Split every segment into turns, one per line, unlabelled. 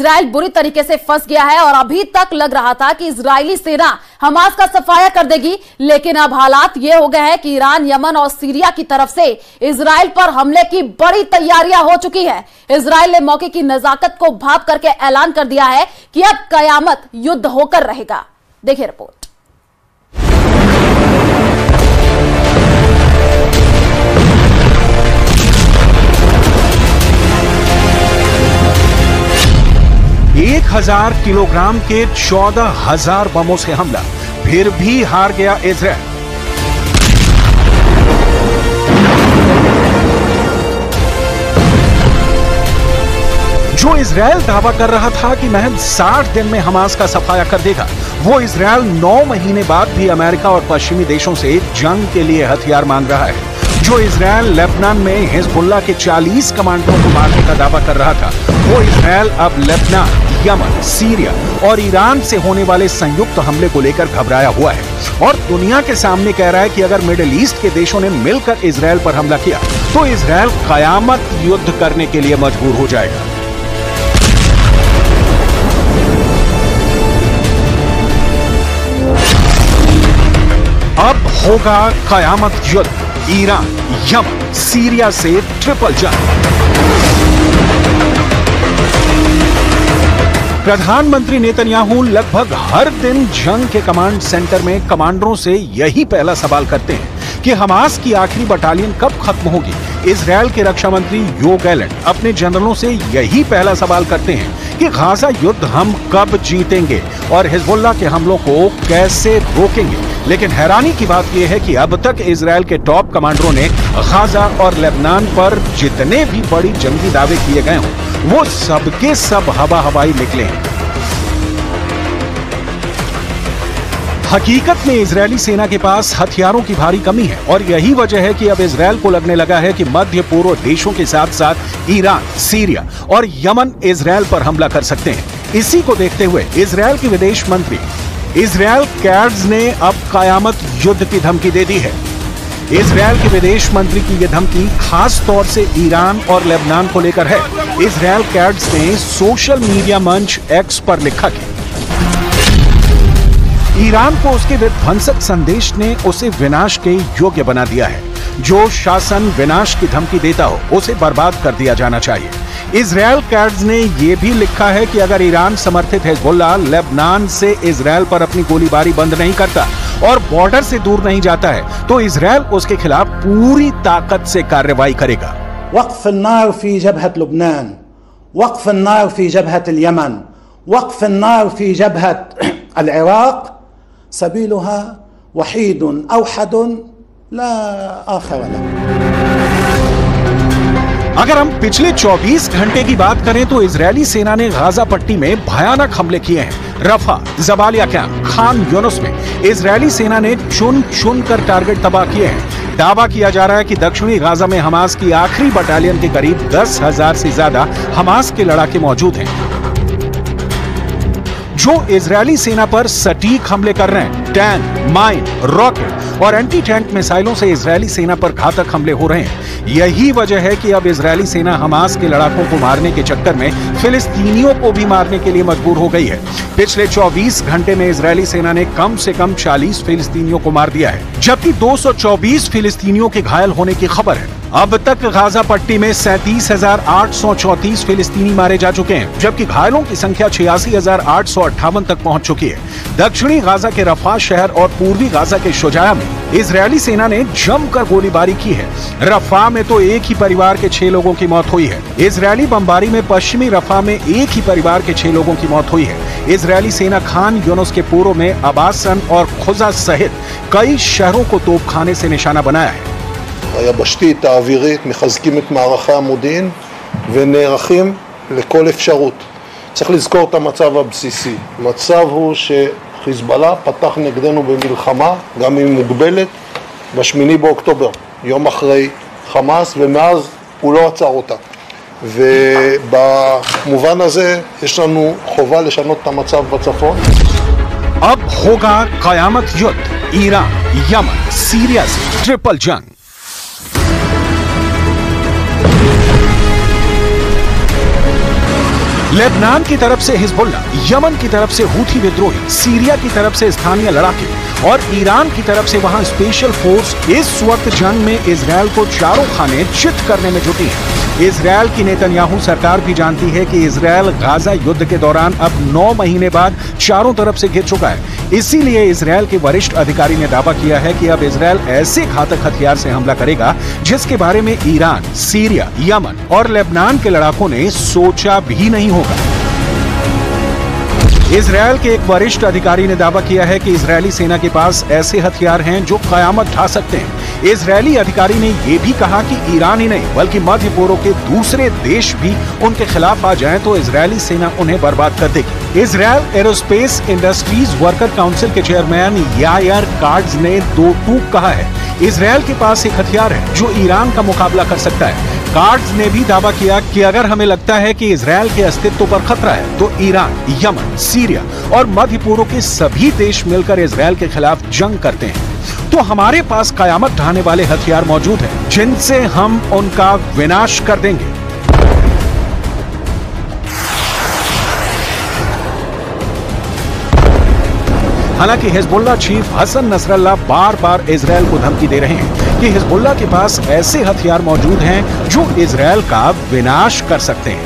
Israel बुरी तरीके से फंस गया है और अभी तक लग रहा था कि इजरायली सेना हमास का सफाया कर देगी, लेकिन अब हालात ये हो गए हैं कि ईरान, यमन और सीरिया की तरफ से इजराइल पर हमले की बड़ी तैयारियां हो चुकी है। इजराइल ने मौके की नजाकत को भाप करके ऐलान कर दिया है कि अब कयामत युद्ध होकर रहेगा। देखिए रिपोर्ट।
एक 1000 किलोग्राम के 14,000 बमों से हमला, फिर भी हार गया इजराइल। जो इजराइल दावा कर रहा था कि महज 60 दिन में हमास का सफाया कर देगा, वो इजराइल 9 महीने बाद भी अमेरिका और पश्चिमी देशों से जंग के लिए हथियार मांग रहा है। जो इजराइल लेबनान में हिजबुल्लाह के 40 कमांडरों को मारने का दावा कर रहा था, वो इजराइल अब लेबनान, यमन, सीरिया और ईरान से होने वाले संयुक्त हमले को लेकर घबराया हुआ है और दुनिया के सामने कह रहा है कि अगर मिडिल ईस्ट के देशों ने मिलकर इजराइल पर हमला किया तो इजराइल कयामत युद्ध करने के लिए मजबूर हो जाएगा। अब होगा कयामत युद्ध, ईरान, यमन, सीरिया से ट्रिपल जंग। प्रधानमंत्री नेतन्याहू लगभग हर दिन जंग के कमांड सेंटर में कमांडरों से यही पहला सवाल करते हैं कि हमास की आखिरी बटालियन कब खत्म होगी। इजराइल के रक्षा मंत्री योव गैलेंट अपने जनरलों से यही पहला सवाल करते हैं कि गाजा युद्ध हम कब जीतेंगे और हिजबुल्लाह के हमलों को कैसे रोकेंगे। लेकिन हैरानी की बात यह है कि अब तक इजराइल के टॉप कमांडरों ने गाजा और लेबनान पर जितने भी बड़ी जंगी दावे किए गए हों, वो सबके सब हवाई निकले हैं। हकीकत में इजरायली सेना के पास हथियारों की भारी कमी है और यही वजह है कि अब इजराइल को लगने लगा है कि मध्य पूर्व देशों के साथ साथ ईरान, सीरिया और यमन इजराइल पर हमला कर सकते हैं। इसी को देखते हुए इजराइल के विदेश मंत्री इजराइल कैट्ज ने अब कयामत युद्ध की धमकी दे दी है। इजराइल के विदेश मंत्री की यह धमकी खास तौर से ईरान और लेबनान को लेकर है। इजराइल कैट्ज ने सोशल मीडिया मंच एक्स पर लिखा कि ईरान को उसके विध्वंसक संदेश ने उसे विनाश के योग्य बना दिया है। जो शासन विनाश की धमकी देता हो उसे बर्बाद कर दिया जाना चाहिए। इजराइल कैट्ज ने यह भी लिखा है कि अगर ईरान समर्थित हिजबुल्लाह लेबनान से इजराइल पर अपनी गोलीबारी बंद नहीं करता और बॉर्डर से दूर नहीं जाता है तो इजराइल उसके खिलाफ पूरी ताकत से कार्रवाई करेगा।
वक़्फ़ अन्नार फी जबहत लुबनान, वक़्फ़ अन्नार फी जबहत यमन, वक़्फ़ अन्नार फी जबहत अल-इराक़, सबीलुहा वहीदुन अवहदुन ला आखिर लह।
अगर हम पिछले 24 घंटे की बात करें तो इजरायली सेना ने गाजा पट्टी में भयानक हमले किए हैं। रफा, जबालिया कैंप, खान यूनुस में इजरायली सेना ने चुन कर टारगेट तबाह किए हैं। दावा किया जा रहा है कि दक्षिणी गाजा में हमास की आखिरी बटालियन के करीब 10,000 से ज्यादा हमास के लड़ाके मौजूद हैं जो इजरायली सेना पर सटीक हमले कर रहे हैं। टैंक, माइन, रॉकेट और एंटी टैंक मिसाइलों से इजरायली सेना पर घातक हमले हो रहे हैं। यही वजह है कि अब इजरायली सेना हमास के लड़ाकों को मारने के चक्कर में फिलिस्तीनियों को भी मारने के लिए मजबूर हो गई है। पिछले 24 घंटे में इजरायली सेना ने कम से कम 40 फिलिस्तीनियों को मार दिया है, जबकि 224 फिलिस्तीनियों के घायल होने की खबर है। अब तक गाजा पट्टी में 37,834 फिलिस्तीनी मारे जा चुके हैं, जबकि घायलों की संख्या 86,858 तक पहुंच चुकी है। दक्षिणी गाजा के रफा शहर और पूर्वी गाजा के शुजाया में इजरायली सेना ने जमकर गोलीबारी की है। रफा में तो एक ही परिवार के 6 लोगों की मौत हुई है। इजरायली बमबारी में पश्चिमी रफा में एक ही परिवार के 6 लोगों की मौत हुई है। इजरायली सेना खान यूनुस के पूर्व में अबासन और खुजा सहित कई शहरों को तोपखाने से निशाना बनाया है।
היבשתית, האווירית, מחזקים את מערכי המודיעין ונערכים לכל אפשרות. צריך לזכור את המצב הבסיסי. המצב הוא שחיזבאללה פתח נגדנו במלחמה, גם אם מוגבלת, ב8 באוקטובר, יום אחרי חמאס, ומאז הוא לא עצר אותה. ובמובן הזה יש לנו חובה לשנות את המצב בצפון.
अब होगा कयामत युद्ध, ईरान, यमन, सीरिया से ट्रिपल जंग। लेबनान की तरफ से हिजबुल्ला, यमन की तरफ से हूथी विद्रोही, सीरिया की तरफ से स्थानीय लड़ाके और ईरान की तरफ से वहां स्पेशल फोर्स इस वक्त जंग में इजरायल को चारों खाने चित करने में जुटी है। इजरायल की नेतन्याहू सरकार भी जानती है कि इजरायल गाजा युद्ध के दौरान अब 9 महीने बाद चारों तरफ से घिर चुका है। इसीलिए इजरायल के वरिष्ठ अधिकारी ने दावा किया है कि अब इजरायल ऐसे घातक हथियार से हमला करेगा जिसके बारे में ईरान, सीरिया, यमन और लेबनान के लड़ाकों ने सोचा भी नहीं होगा। इजरायल के एक वरिष्ठ अधिकारी ने दावा किया है कि इजरायली सेना के पास ऐसे हथियार हैं जो कयामत ढा सकते हैं। इजरायली अधिकारी ने यह भी कहा कि ईरान ही नहीं बल्कि मध्य पूर्व के दूसरे देश भी उनके खिलाफ आ जाएं तो इजरायली सेना उन्हें बर्बाद कर देगी। Israel aerospace industries worker council के चेयरमैन यायर कार्ड्स ने दो टूक कहा है, इजरायल के पास एक हथियार है जो ईरान का मुकाबला कर सकता है। कार्ड्स ने भी दावा किया कि अगर हमें लगता है कि इजरायल के अस्तित्व पर खतरा है तो ईरान, यमन, सीरिया और मध्य पूर्व के सभी देश मिलकर इजरायल के खिलाफ जंग करते हैं तो हमारे पास कयामत ढाने वाले हथियार मौजूद हैं जिनसे हम उनका विनाश कर देंगे। हालांकि हिजबुल्लाह चीफ हसन नसरल्लाह बार बार इजरायल को धमकी दे रहे हैं कि हिजबुल्लाह के पास ऐसे हथियार मौजूद हैं जो इजरायल का विनाश कर सकते हैं।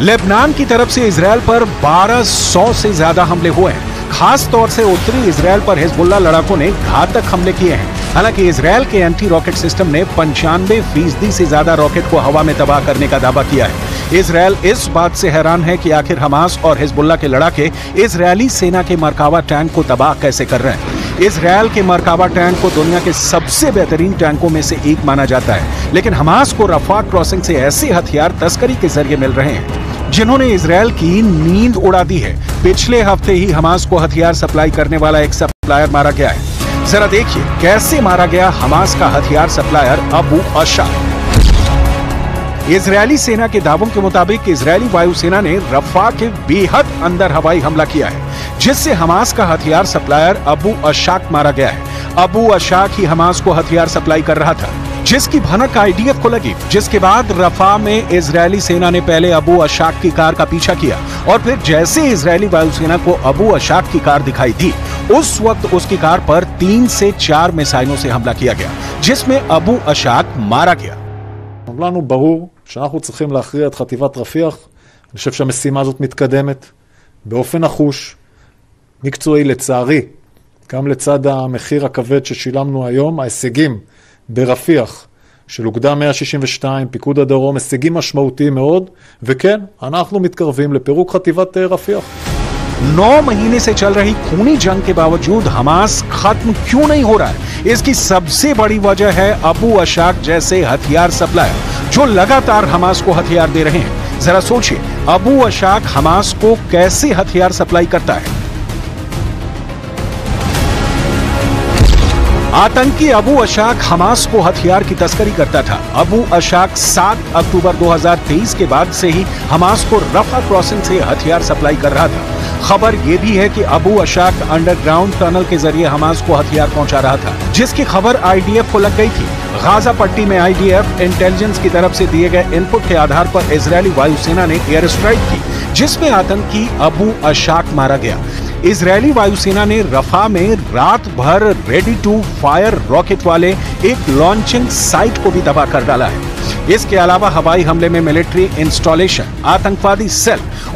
लेबनान की तरफ से इजरायल पर 1200 से ज्यादा हमले हुए हैं। खास तौर से उत्तरी इजरायल पर हिजबुल्लाह लड़ाकों ने घातक हमले किए हैं। हालांकि इजरायल के एंटी रॉकेट सिस्टम ने 95% से ज्यादा रॉकेट को हवा में तबाह करने का दावा किया है। इजरायल इस बात से हैरान है कि आखिर हमास और हिजबुल्लाह के लड़ाके इजरायली सेना के मरकावा टैंक को तबाह कैसे कर रहे हैं। इजरायल के मरकावा टैंक को दुनिया के सबसे बेहतरीन टैंकों में से एक माना जाता है, लेकिन हमास को रफा क्रॉसिंग से ऐसे हथियार तस्करी के जरिए मिल रहे हैं जिन्होंने इजरायल की नींद उड़ा दी है। पिछले हफ्ते ही हमास को हथियार सप्लाई करने वाला एक सप्लायर मारा गया है। जरा देखिए कैसे मारा गया हमास का हथियार सप्लायर अबू अशाक। इजरायली सेना के दावों के मुताबिक इजरायली वायुसेना ने रफा के बेहद अंदर हवाई हमला किया है जिससे हमास का हथियार सप्लायर अबू अशाक मारा गया है। अबू अशाक ही हमास को हथियार सप्लाई कर रहा था जिसकी भनक आईडीएफ को लगी, जिसके बाद रफा में इजरायली सेना ने पहले अबू अशाक की कार का पीछा किया और फिर जैसे इजरायली वायुसेना को अबू अशाक की कार दिखाई दी उस वक्त उसकी कार पर 3 से 4 मिसाइलों से हमला किया गया जिसमें अबू अशाक मारा गया।
לנו ברור שאנחנו צריכים להכריע את חטיבת רפיח. אני חושב שהמשימה הזאת מתקדמת באופן נחוש, מקצועי לצערי, גם לצד המחיר הכבד ששילמנו היום, ההישגים ברפיח של אוגדה 162, פיקוד הדרום, הישגים משמעותיים מאוד, וכן, אנחנו מתקרבים לפירוק חטיבת רפיח.
9 महीने से चल रही खूनी जंग के बावजूद हमास खत्म क्यों नहीं हो रहा है? इसकी सबसे बड़ी वजह है अबू अशाक जैसे हथियार सप्लायर जो लगातार हमास को हथियार दे रहे हैं। जरा सोचिए अबू अशाक हमास को कैसे हथियार सप्लाई करता है। आतंकी अबू अशाक हमास को हथियार की तस्करी करता था। अबू अशाक 7 अक्टूबर 2023 के बाद से ही हमास को रफा क्रॉसिंग से हथियार सप्लाई कर रहा था। खबर यह भी है कि अबू अशाक अंडरग्राउंड टनल के जरिए हमास को हथियार पहुंचा रहा था जिसकी खबर आईडीएफ को लग गई थी। गाजा पट्टी में आईडीएफ इंटेलिजेंस की तरफ से दिए गए इनपुट के आधार पर इजरायली वायुसेना ने एयर स्ट्राइक की जिसमें आतंकी अबू अशाक मारा गया। इजरायली वायुसेना ने रफा में रात भर रेडी टू फायर रॉकेट वाले एक लॉन्चिंग साइट को भी तबाह कर डाला है। इसके अलावा हवाई हमले में मिलिट्री इंस्टॉलेशन, आतंकवादी सेल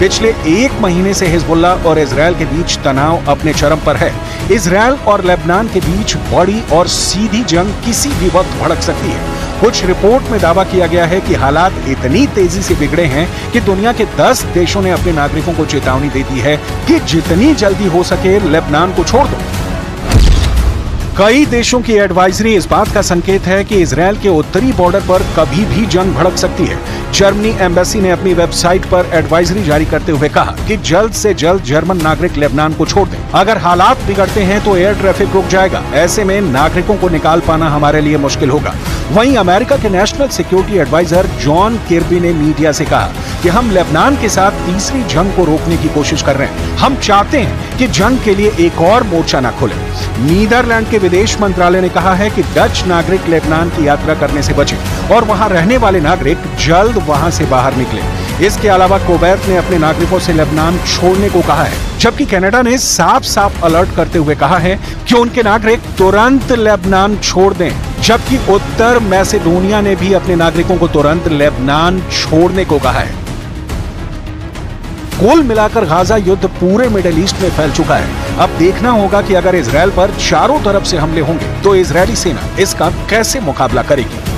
पिछले एक महीने से हिजबुल्ला और इजराइल के बीच तनाव अपने चरम पर है। इजराइल और लेबनान के बीच बड़ी और सीधी जंग किसी भी वक्त भड़क सकती है। कुछ रिपोर्ट में दावा किया गया है कि हालात इतनी तेजी से बिगड़े हैं कि दुनिया के 10 देशों ने अपने नागरिकों को चेतावनी दे दी है कि जितनी जल्दी हो सके लेबनान को छोड़ दो। कई देशों की एडवाइजरी इस बात का संकेत है कि इजराइल के उत्तरी बॉर्डर पर कभी भी जंग भड़क सकती है। जर्मनी एम्बेसी ने अपनी वेबसाइट पर एडवाइजरी जारी करते हुए कहा कि जल्द से जल्द जर्मन नागरिक लेबनान को छोड़ दें। अगर हालात बिगड़ते हैं तो एयर ट्रैफिक रुक जाएगा। ऐसे में नागरिकों को निकाल पाना हमारे लिए मुश्किल होगा। वहीं अमेरिका के national security adviser John Kirby ने मीडिया से कहा कि हम लेबनान के साथ तीसरी जंग को रोकने की कोशिश कर रहे हैं। हम चाहते हैं कि जंग के लिए एक और मोर्चा न खुले। नीदरलैंड के विदेश मंत्रालय ने कहा है कि डच नागरिक लेबनान की यात्रा करने से बचें और वहां रहने वाले नागरिक जल्द वहां से बाहर निकले। इसके अलावा कुवैत ने अपने नागरिकों से लेबनान छोड़ने को कहा है, जबकि कनाडा ने साफ साफ अलर्ट करते हुए कहा है कि उनके नागरिक तुरंत लेबनान छोड़ दें। जबकि उत्तर मैसेडोनिया ने भी अपने नागरिकों को तुरंत लेबनान छोड़ने को कहा है। कुल मिलाकर गाजा युद्ध पूरे मिडिल ईस्ट में फैल चुका है। अब देखना होगा कि अगर इजराइल पर चारों तरफ से हमले होंगे तो इजरायली सेना इसका कैसे मुकाबला करेगी।